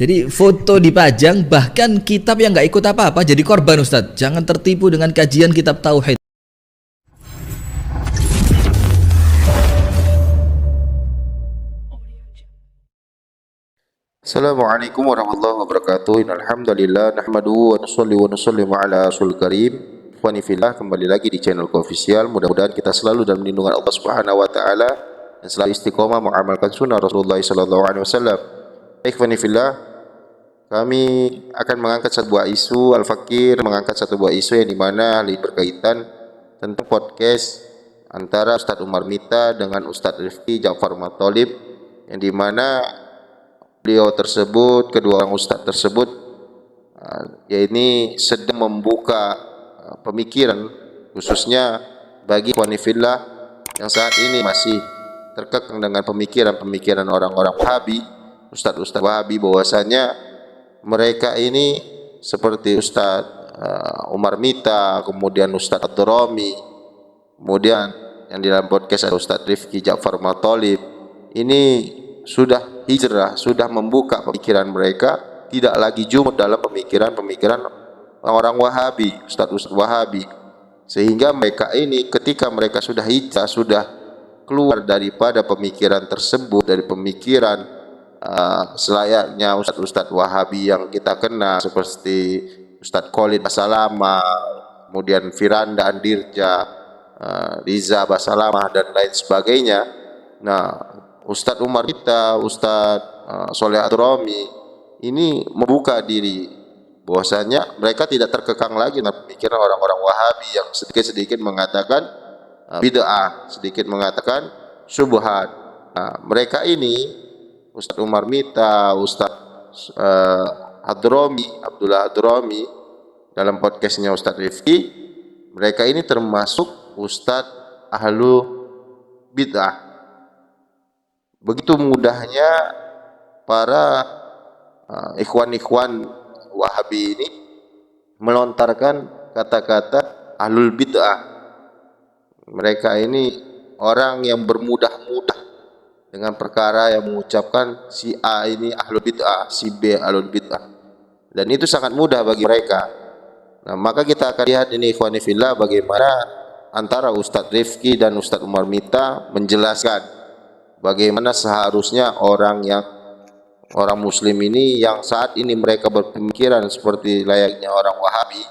Jadi foto dipajang, bahkan kitab yang nggak ikut apa-apa jadi korban Ustadz. Jangan tertipu dengan kajian kitab tauhid. Assalamualaikum warahmatullahi wabarakatuh. Alhamdulillah nahmaduhu wa nusallimu ala rasul karim. Ikhwani fillah, kembali lagi di channel Official. Mudah-mudahan kita selalu dalam lindungan Allah Subhanahu wa taala dan selalu istiqomah mengamalkan sunnah Rasulullah sallallahu alaihi wasallam. Ikhwani fillah, kami akan mengangkat satu buah isu, Al-Fakir mengangkat satu buah isu yang dimana berkaitan tentang podcast antara Ustadz Umar Mita dengan Ustadz Rifki Ja'far Matthalib, yang dimana beliau tersebut, kedua orang ustadz tersebut, ini sedang membuka pemikiran khususnya bagi ikhwani fillah yang saat ini masih terkekang dengan pemikiran-pemikiran orang-orang Wahabi, ustadz-ustadz Wahabi, bahwasanya mereka ini seperti Ustadz Umar Mita, kemudian Ustadz Ad-Darami, kemudian yang di dalam podcast ada Ustadz Rifki Ja'far Matthalib, ini sudah hijrah, sudah membuka pemikiran mereka, tidak lagi jumud dalam pemikiran-pemikiran orang Wahabi, ustadz Wahabi, sehingga mereka ini ketika mereka sudah hijrah, sudah keluar daripada pemikiran tersebut, dari pemikiran selayaknya ustadz Wahabi yang kita kenal seperti Ustadz Khalid Basalamah, kemudian Firanda Andirja, Riza Basalamah dan lain sebagainya. Nah, Ustadz Umar Mita, Ustadz Soleh Ad-Darami ini membuka diri bahwasanya mereka tidak terkekang lagi dalam pemikiran orang-orang Wahabi yang sedikit-sedikit mengatakan bid'ah, sedikit mengatakan syubhat. Nah, mereka ini Ustadz Umar Mita, Ustadz Ad-Darami, Abdullah Ad-Darami dalam podcastnya Ustadz Rifki, mereka ini termasuk Ustadz ahlu bid'ah. Begitu mudahnya para ikhwan-ikhwan Wahabi ini melontarkan kata-kata ahlul bid'ah. Mereka ini orang yang bermudah-mudah dengan perkara yang mengucapkan si A ini ahlul bid'ah, si B ahlul bid'ah, dan itu sangat mudah bagi mereka. Nah, maka kita akan lihat ini ikhwani fillah bagaimana antara Ustadz Rifki dan Ustadz Umar Mita menjelaskan bagaimana seharusnya orang muslim ini yang saat ini mereka berpemikiran seperti layaknya orang Wahabi,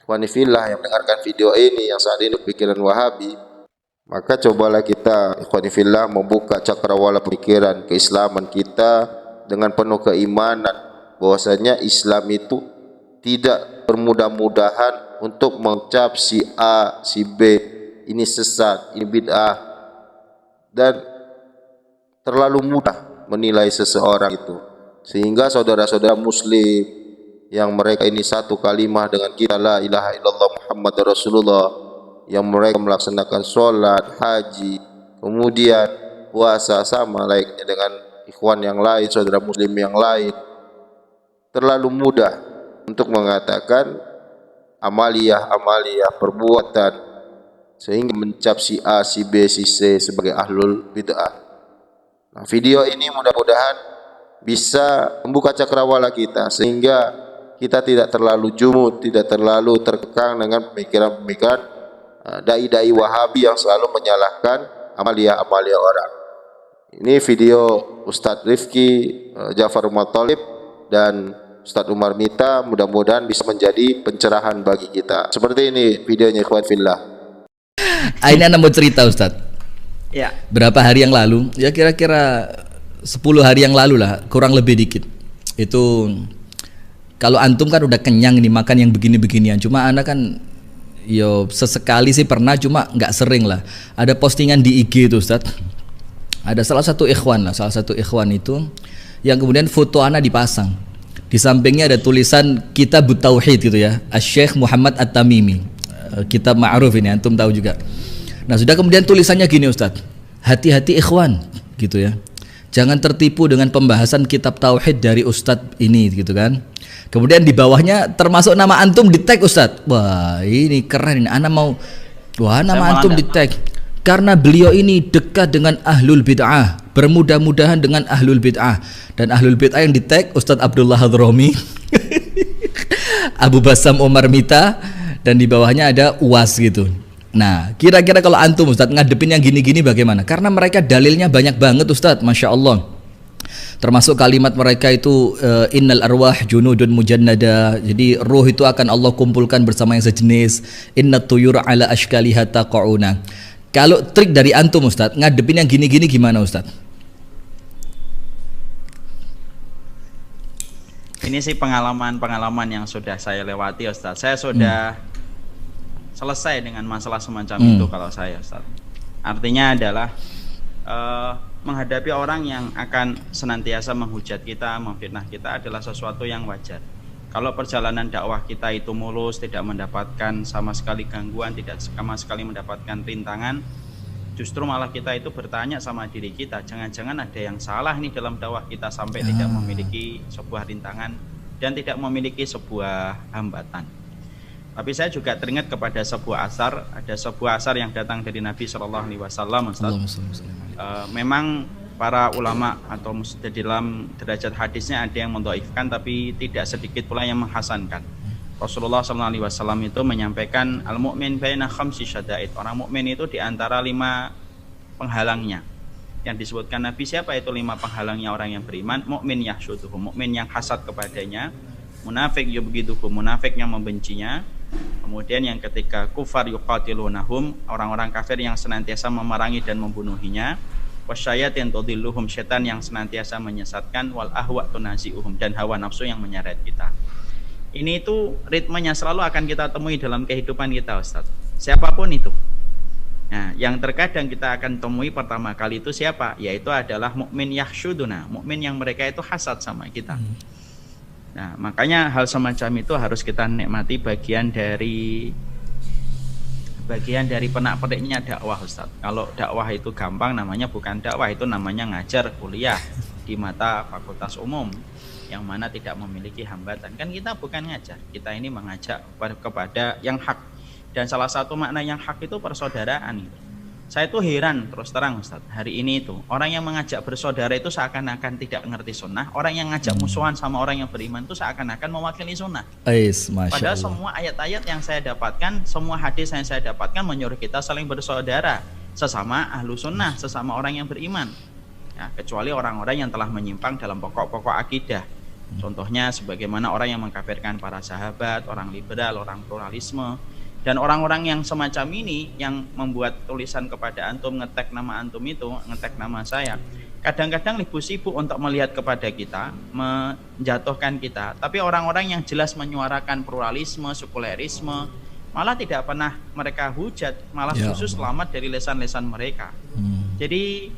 ikhwani fillah yang mendengarkan video ini yang saat ini berpikiran Wahabi, maka cobalah kita ikhwani fillah membuka cakrawala pemikiran keislaman kita dengan penuh keimanan bahwasanya Islam itu tidak bermudah-mudahan untuk mencap si A, si B ini sesat, ini bid'ah, dan terlalu mudah menilai seseorang itu, sehingga saudara-saudara muslim yang mereka ini satu kalimah dengan kita la ilaha illallah Muhammad Rasulullah, yang mereka melaksanakan sholat, haji, kemudian puasa sama layaknya dengan ikhwan yang lain, saudara muslim yang lain, terlalu mudah untuk mengatakan amaliyah perbuatan sehingga mencap si A, si B, si C sebagai ahlul bid'ah. Nah, video ini mudah-mudahan bisa membuka cakrawala kita sehingga kita tidak terlalu jumud, tidak terlalu terkekang dengan pemikiran-pemikiran dai-dai Wahabi yang selalu menyalahkan amaliyah orang. Ini video Ustadz Rifki Ja'far Matthalib dan Ustadz Umar Mita, mudah-mudahan bisa menjadi pencerahan bagi kita. Seperti ini videonya ikhwan fillah. Ini Anda mau cerita Ustadz? Ya. Berapa hari yang lalu, ya kira-kira 10 hari yang lalu lah, kurang lebih dikit. Itu kalau antum kan udah kenyang nih makan yang begini-beginian. Cuma Anda kan yo sesekali sih pernah, cuma nggak sering lah. Ada postingan di IG itu Ustadz. Ada salah satu ikhwan itu yang kemudian foto Anda dipasang. Di sampingnya ada tulisan Kitab Tauhid gitu ya, Asy-Syaikh Muhammad At-Tamimi. Kitab ma'ruf ini antum tahu juga. Nah, sudah kemudian tulisannya gini Ustadz, hati-hati ikhwan gitu ya, jangan tertipu dengan pembahasan kitab tauhid dari Ustadz ini gitu kan. Kemudian di bawahnya termasuk nama antum di tag Ustadz. Wah ini keren ini, nama antum di tag. Karena beliau ini dekat dengan ahlul bid'ah, bermudah-mudahan dengan ahlul bid'ah. Dan ahlul bid'ah yang di-tag Ustadz Abdullah Hadromi, Abu Basam Omar Mita, dan di bawahnya ada UAS gitu. Nah, kira-kira kalau antum Ustadz ngadepin yang gini-gini bagaimana? Karena mereka dalilnya banyak banget Ustadz, Masya Allah. Termasuk kalimat mereka itu innal arwah junudun mujannada. Jadi ruh itu akan Allah kumpulkan bersama yang sejenis. Innat tuyur ala ashkaliha taqauna. Kalau trik dari antum Ustadz ngadepin yang gini-gini gimana Ustadz? Ini sih pengalaman-pengalaman yang sudah saya lewati Ustadz. Saya sudah selesai dengan masalah semacam itu kalau saya Ustadz. Artinya adalah menghadapi orang yang akan senantiasa menghujat kita, memfitnah kita adalah sesuatu yang wajar. Kalau perjalanan dakwah kita itu mulus, tidak mendapatkan sama sekali gangguan, tidak sama sekali mendapatkan rintangan, justru malah kita itu bertanya sama diri kita, jangan-jangan ada yang salah nih dalam dakwah kita sampai tidak memiliki sebuah rintangan dan tidak memiliki sebuah hambatan. Tapi saya juga teringat kepada sebuah asar, ada sebuah asar yang datang dari Nabi SAW. Memang para ulama atau di dalam derajat hadisnya ada yang mendhaifkan, tapi tidak sedikit pula yang menghasankan. Rasulullah SAW itu menyampaikan al-mu'min baina khamsi syada'id. Orang mukmin itu di antara 5 penghalangnya. Yang disebutkan Nabi siapa itu 5 penghalangnya orang yang beriman? Mukmin yahsyuduhu, mukmin yang hasad kepadanya, munafik yubghiduhu, munafik yang membencinya. Kemudian yang ketiga kufar yuqatilunahum, orang-orang kafir yang senantiasa memerangi dan membunuhinya. Wasyayatin tudilluhum, setan yang senantiasa menyesatkan. Wal ahwa tunazi'uhum, dan hawa nafsu yang menyeret kita. Ini itu ritmenya selalu akan kita temui dalam kehidupan kita Ustaz, siapapun itu. Nah, yang terkadang kita akan temui pertama kali itu siapa? Yaitu adalah mukmin yahsyuduna, mukmin yang mereka itu hasad sama kita. Nah, makanya hal semacam itu harus kita nikmati bagian dari penak-perniknya dakwah Ustaz. Kalau dakwah itu gampang, namanya bukan dakwah, itu namanya ngajar kuliah di mata fakultas umum yang mana tidak memiliki hambatan. Kan kita bukan ngajar, kita ini mengajak kepada yang hak. Dan salah satu makna yang hak itu persaudaraan. Saya itu heran terus terang Ustaz, hari ini itu orang yang mengajak bersaudara itu seakan-akan tidak mengerti sunnah. Orang yang ngajak musuhan sama orang yang beriman itu seakan-akan mewakili sunnah. Padahal semua ayat-ayat yang saya dapatkan, semua hadis yang saya dapatkan menyuruh kita saling bersaudara sesama ahlu sunnah, sesama orang yang beriman ya, kecuali orang-orang yang telah menyimpang dalam pokok-pokok akidah. Contohnya sebagaimana orang yang mengkafirkan para sahabat, orang liberal, orang pluralisme. Dan orang-orang yang semacam ini yang membuat tulisan kepada antum, ngetek nama antum itu, ngetek nama saya, kadang-kadang lebih sibuk untuk melihat kepada kita, menjatuhkan kita. Tapi orang-orang yang jelas menyuarakan pluralisme, sekulerisme, malah tidak pernah mereka hujat, malah justru selamat dari lesan-lesan mereka. Jadi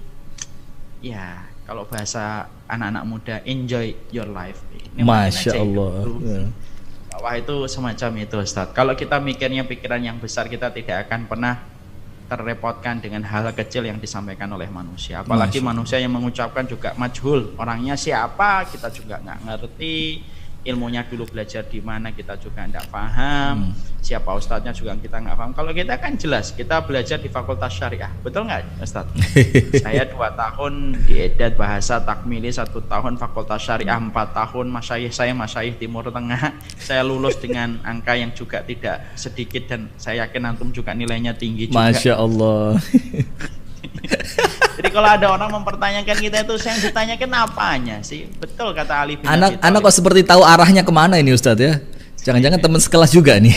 ya kalau bahasa anak-anak muda, enjoy your life. Masya Allah. Wah, itu semacam itu Ustaz. Kalau kita mikirnya pikiran yang besar, kita tidak akan pernah terrepotkan dengan hal kecil yang disampaikan oleh manusia. Apalagi manusia yang mengucapkan juga majhul, orangnya siapa kita juga nggak ngerti, ilmunya dulu belajar di mana kita juga nggak paham, siapa ustadznya juga kita nggak paham. Kalau kita kan jelas, kita belajar di Fakultas Syariah, betul nggak Ustadz? Saya 2 tahun di Edat Bahasa Takmili, 1 tahun Fakultas Syariah, 4 tahun masyayikh saya masyayikh Timur Tengah. Saya lulus dengan angka yang juga tidak sedikit dan saya yakin antum juga nilainya tinggi juga. Masya Allah. Jadi kalau ada orang mempertanyakan kita itu, yang ditanyakan apanya sih? Betul kata Ali bin Abi Thalib. Anak kok seperti tahu arahnya kemana ini Ustadz ya? Jangan-jangan teman sekelas juga nih.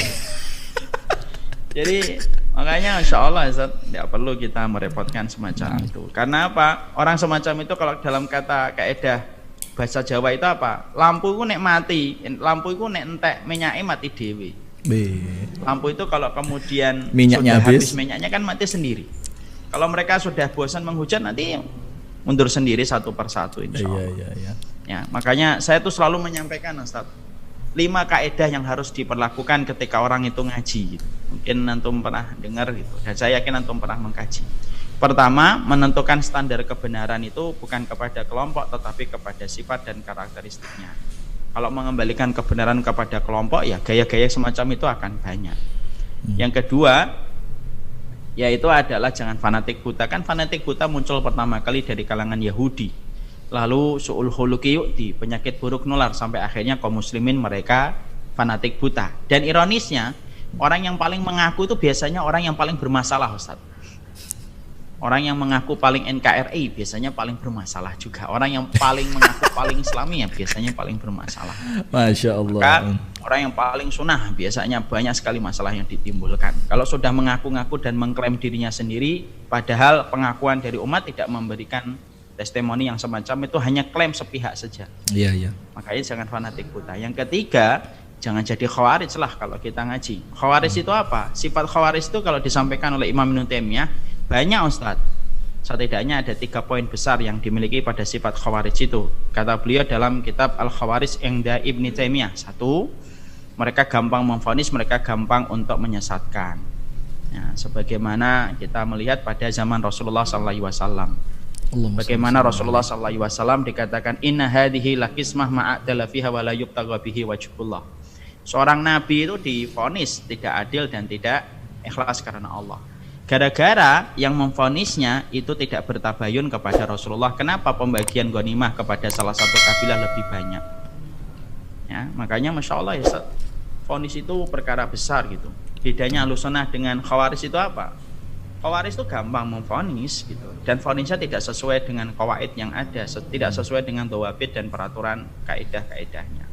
Jadi makanya insya Allah Ustadz, tidak perlu kita merepotkan semacam itu. Karena apa? Orang semacam itu kalau dalam kata kaidah bahasa Jawa itu apa? Lampu itu nek mati, lampu itu nek entek minyaknya mati dewi. Lampu itu kalau kemudian minyaknya sudah habis minyaknya kan mati sendiri. Kalau mereka sudah bosan menghujat, nanti mundur sendiri satu persatu insya Allah. Ya, makanya saya tuh selalu menyampaikan Ustaz, 5 kaidah yang harus diperlakukan ketika orang itu ngaji gitu. Mungkin antum pernah dengar gitu, dan saya yakin antum pernah mengkaji. Pertama, menentukan standar kebenaran itu bukan kepada kelompok tetapi kepada sifat dan karakteristiknya. Kalau mengembalikan kebenaran kepada kelompok, ya gaya-gaya semacam itu akan banyak. Yang kedua, yaitu adalah jangan fanatik buta. Kan fanatik buta muncul pertama kali dari kalangan Yahudi, lalu su'ul khuluqi yu'ti, penyakit buruk nular, sampai akhirnya kaum muslimin mereka fanatik buta. Dan ironisnya, orang yang paling mengaku itu biasanya orang yang paling bermasalah, Ustaz. Orang yang mengaku paling NKRI biasanya paling bermasalah juga. Orang yang paling mengaku paling Islami ya biasanya paling bermasalah. Masya Allah. Maka orang yang paling sunnah biasanya banyak sekali masalah yang ditimbulkan. Kalau sudah mengaku-ngaku dan mengklaim dirinya sendiri, padahal pengakuan dari umat tidak memberikan testimoni yang semacam itu, hanya klaim sepihak saja. Iya, iya. Makanya jangan fanatik buta. Yang ketiga, jangan jadi khawarij lah kalau kita ngaji. Khawarij itu apa? Sifat khawarij itu kalau disampaikan oleh Imam Ibnu Taimiyah banyak, Ustaz. Setidaknya ada 3 poin besar yang dimiliki pada sifat khawarij itu. Kata beliau dalam kitab Al-Khawarij Inda Ibnu Taimiyah. 1, mereka gampang memvonis, mereka gampang untuk menyesatkan. Ya, sebagaimana kita melihat pada zaman Rasulullah SAW. Bagaimana Rasulullah SAW dikatakan inna hadhihi lakismah ma'atala fiha wa la yubtagha bihi wajhullah. Seorang nabi itu divonis tidak adil dan tidak ikhlas karena Allah. Gara-gara yang memvonisnya itu tidak bertabayun kepada Rasulullah. Kenapa pembagian ghanimah kepada salah satu kabilah lebih banyak? Ya, makanya Masya Allah ya, vonis itu perkara besar gitu. Bedanya Ahlussunnah dengan Khawarij itu apa? Khawarij itu gampang memvonis gitu, dan vonisnya tidak sesuai dengan qawaid yang ada, tidak sesuai dengan dhawabit dan peraturan kaidah-kaidahnya.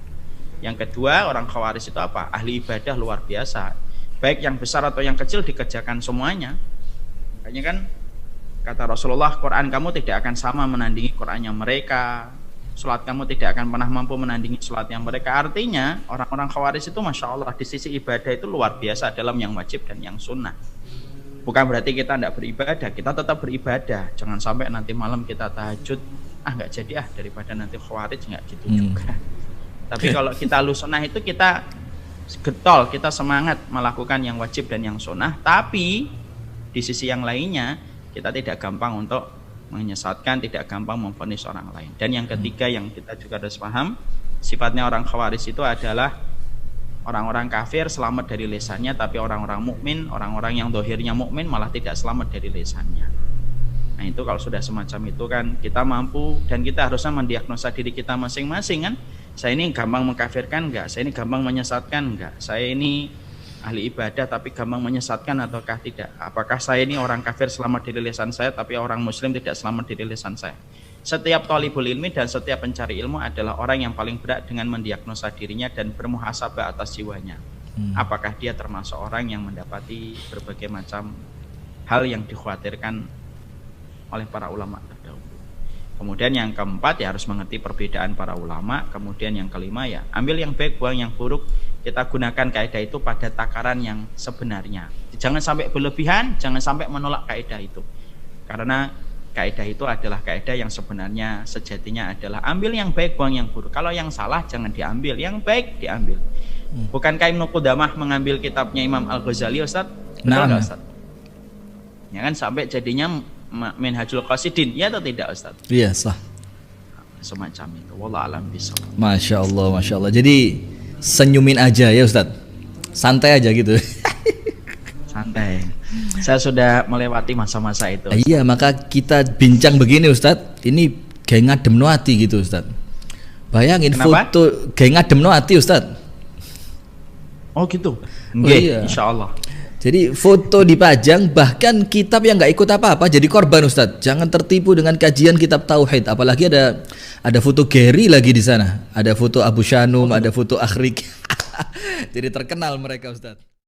Yang kedua, orang Khawarij itu apa? Ahli ibadah luar biasa. Baik yang besar atau yang kecil dikerjakan semuanya. Makanya kan kata Rasulullah, Quran kamu tidak akan sama menandingi Qurannya mereka, sholat kamu tidak akan pernah mampu menandingi sholatnya mereka. Artinya orang-orang Khawarij itu Masya Allah di sisi ibadah itu luar biasa dalam yang wajib dan yang sunnah. Bukan berarti kita tidak beribadah, kita tetap beribadah. Jangan sampai nanti malam kita tahajud, nggak jadi daripada nanti Khawarij, nggak gitu juga. Tapi kalau kita Ahlussunnah itu kita getol, kita semangat melakukan yang wajib dan yang sunnah, tapi di sisi yang lainnya kita tidak gampang untuk menyesatkan, tidak gampang memvonis orang lain. Dan yang ketiga yang kita juga harus paham, sifatnya orang Khawarij itu adalah orang-orang kafir selamat dari lisannya, tapi orang-orang mukmin, orang-orang yang dohirnya mukmin malah tidak selamat dari lisannya. Nah itu kalau sudah semacam itu kan kita mampu dan kita harusnya mendiagnosa diri kita masing-masing kan. Saya ini gampang mengkafirkan enggak? Saya ini gampang menyesatkan enggak? Saya ini ahli ibadah tapi gampang menyesatkan ataukah tidak? Apakah saya ini orang kafir selamat dari lisan saya tapi orang muslim tidak selamat dari lisan saya? Setiap thalibul ilmi dan setiap pencari ilmu adalah orang yang paling berat dengan mendiagnosa dirinya dan bermuhasabah atas jiwanya. Apakah dia termasuk orang yang mendapati berbagai macam hal yang dikhawatirkan oleh para ulama terdahulu. Kemudian yang keempat ya harus mengerti perbedaan para ulama. Kemudian yang kelima ya ambil yang baik, buang yang buruk. Kita gunakan kaidah itu pada takaran yang sebenarnya. Jangan sampai berlebihan, jangan sampai menolak kaidah itu. Karena kaidah itu adalah kaidah yang sebenarnya sejatinya adalah ambil yang baik, buang yang buruk. Kalau yang salah jangan diambil, yang baik diambil. Bukankah Ibnu Qudamah mengambil kitabnya Imam Al-Ghazali, Ustaz? Betul nggak, Ustaz? Ya kan sampai jadinya Minhajul Qasidin, ya atau tidak, Ustaz? Iya, sah. Semacam itu. Wallahu a'lam bishawab. Masya Allah, Masya Allah. Jadi senyumin aja ya Ustaz. Santai aja gitu. Santai. Saya sudah melewati masa-masa itu, Ustaz. Iya, maka kita bincang begini Ustaz. Ini kayak ngadem no hati gitu Ustaz. Bayangin Kenapa? foto kayak ngadem no hati Ustaz. Oh gitu. Iya. Insya Allah. Jadi foto dipajang, bahkan kitab yang nggak ikut apa-apa jadi korban Ustadz. Jangan tertipu dengan kajian kitab tauhid. Apalagi ada foto Gary lagi di sana, ada foto Abu Shanum, ada foto Akhrik. Jadi terkenal mereka Ustadz.